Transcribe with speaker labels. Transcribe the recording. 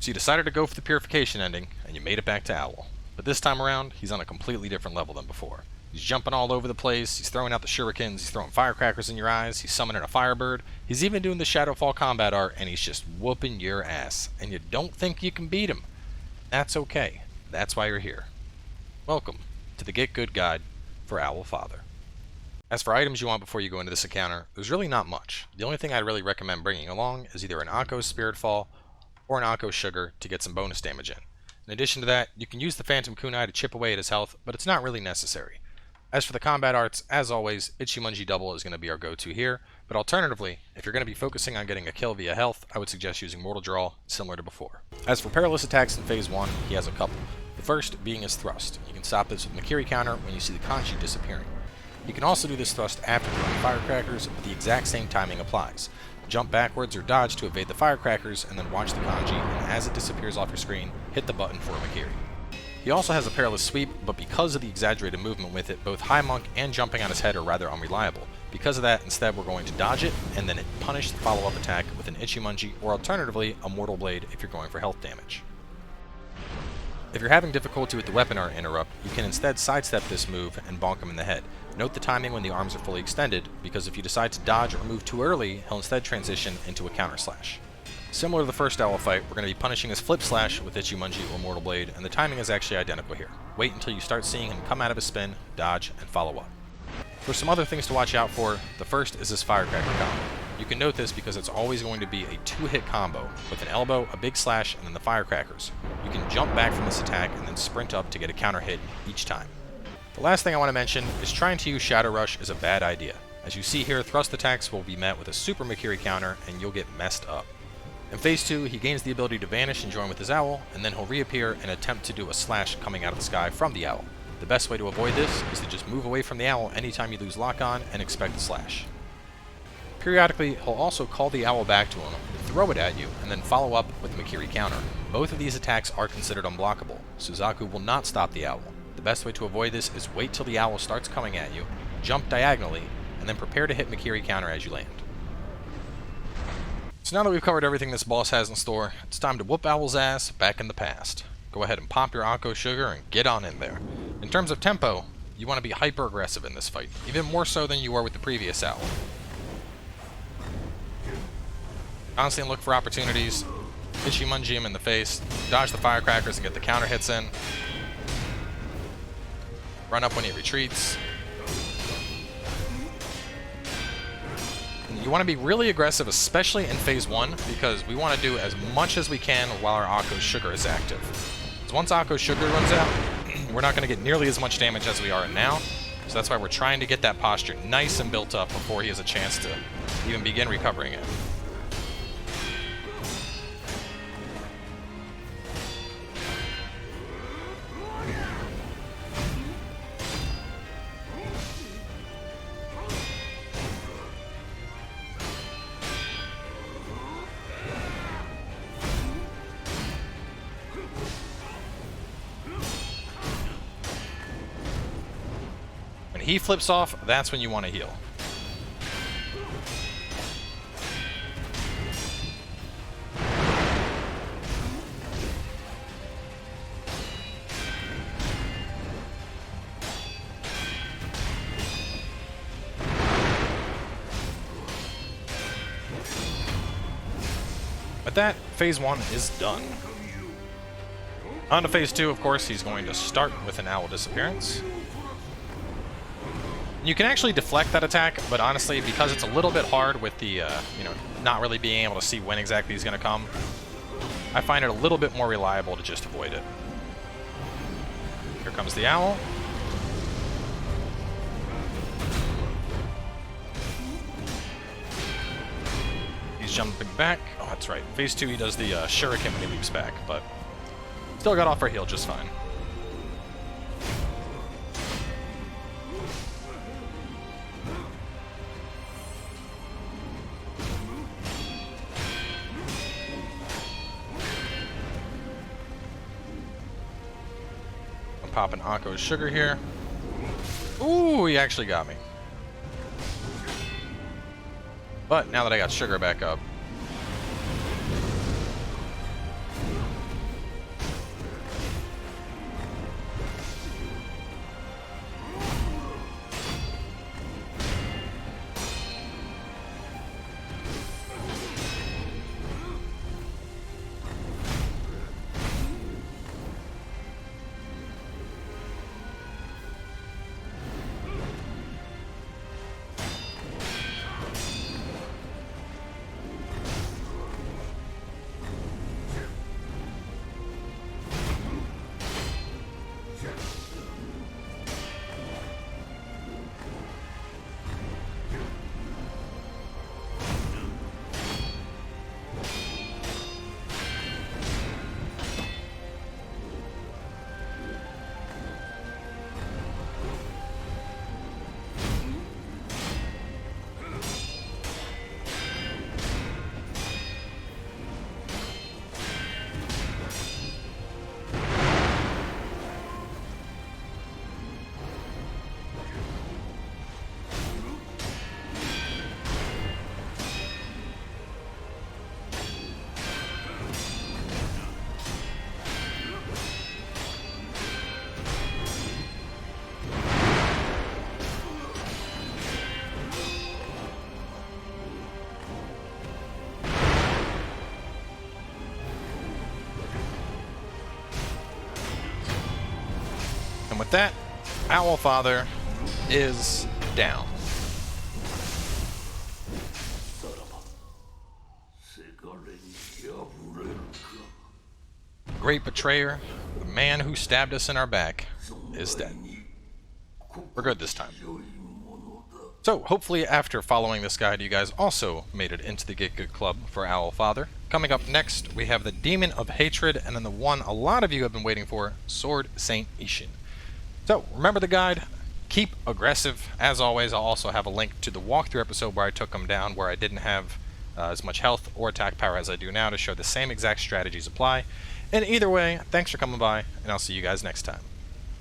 Speaker 1: So you decided to go for the purification ending, and you made it back to Owl. But this time around, he's on a completely different level than before. He's jumping all over the place, he's throwing out the shurikens, he's throwing firecrackers in your eyes, he's summoning a firebird, he's even doing the Shadowfall combat art, and he's just whooping your ass. And you don't think you can beat him. That's okay. That's why you're here. Welcome to the Get Good Guide for Owl Father. As for items you want before you go into this encounter, there's really not much. The only thing I'd really recommend bringing along is either an Akko's Spirit Fall or an Akko's Sugar to get some bonus damage in. In addition to that, you can use the Phantom Kunai to chip away at his health, but it's not really necessary. As for the combat arts, as always, Ichimonji Double is going to be our go-to here, but alternatively, if you're going to be focusing on getting a kill via health, I would suggest using Mortal Draw, similar to before. As for Perilous Attacks in Phase 1, he has a couple. The first being his Thrust. You can stop this with Makiri counter when you see the kanji disappearing. You can also do this thrust after throwing firecrackers, but the exact same timing applies. Jump backwards or dodge to evade the firecrackers, and then watch the kanji, and as it disappears off your screen, hit the button for a Makiri. He also has a Perilous Sweep, but because of the exaggerated movement with it, both High Monk and jumping on his head are rather unreliable. Because of that, instead we're going to dodge it, and then punish the follow-up attack with an Ichimonji, or alternatively, a Mortal Blade if you're going for health damage. If you're having difficulty with the weapon art interrupt, you can instead sidestep this move and bonk him in the head. Note the timing when the arms are fully extended, because if you decide to dodge or move too early, he'll instead transition into a counter slash. Similar to the first Owl fight, we're going to be punishing his flip slash with Ichimonji or Mortal Blade, and the timing is actually identical here. Wait until you start seeing him come out of his spin, dodge, and follow up. For some other things to watch out for, the first is his firecracker combo. You can note this because it's always going to be a 2-hit combo, with an elbow, a big slash, and then the firecrackers. You can jump back from this attack and then sprint up to get a counter hit each time. The last thing I want to mention is trying to use Shadow Rush is a bad idea. As you see here, thrust attacks will be met with a Super Makiri counter and you'll get messed up. In Phase 2, he gains the ability to vanish and join with his owl, and then he'll reappear and attempt to do a slash coming out of the sky from the owl. The best way to avoid this is to just move away from the owl anytime you lose lock on and expect the slash. Periodically, he'll also call the owl back to him, throw it at you, and then follow up with the Makiri counter. Both of these attacks are considered unblockable. Suzaku will not stop the owl. The best way to avoid this is wait till the owl starts coming at you, jump diagonally, and then prepare to hit Makiri counter as you land. So now that we've covered everything this boss has in store, it's time to whoop Owl's ass back in the past. Go ahead and pop your Akko's Sugar and get on in there. In terms of tempo, you want to be hyper aggressive in this fight, even more so than you were with the previous owl. Constantly look for opportunities, Ichimonji him in the face, dodge the firecrackers and get the counter hits in. Run up when he retreats. And you want to be really aggressive, especially in Phase 1, because we want to do as much as we can while our Akko's Sugar is active. Because once Akko's Sugar runs out, we're not going to get nearly as much damage as we are now, so that's why we're trying to get that posture nice and built up before he has a chance to even begin recovering it. When he flips off, that's when you want to heal. With that, Phase 1 is done. On to Phase 2, of course, he's going to start with an owl disappearance. You can actually deflect that attack, but honestly, because it's a little bit hard with the, not really being able to see when exactly he's going to come, I find it a little bit more reliable to just avoid it. Here comes the owl. He's jumping back. Oh, that's right. Phase 2, he does the shuriken when he leaps back, but still got off our heal just fine. Popping Akko's Sugar here. Ooh, he actually got me. But now that I got Sugar back up, And with that, Owl Father is down. Great betrayer, the man who stabbed us in our back, is dead. We're good this time. So, hopefully after following this guide, you guys also made it into the Get Good Club for Owl Father. Coming up next, we have the Demon of Hatred, and then the one a lot of you have been waiting for, Sword Saint Ishin. So, remember the guide, keep aggressive. As always, I'll also have a link to the walkthrough episode where I took him down, where I didn't have as much health or attack power as I do now, to show the same exact strategies apply. And either way, thanks for coming by, and I'll see you guys next time.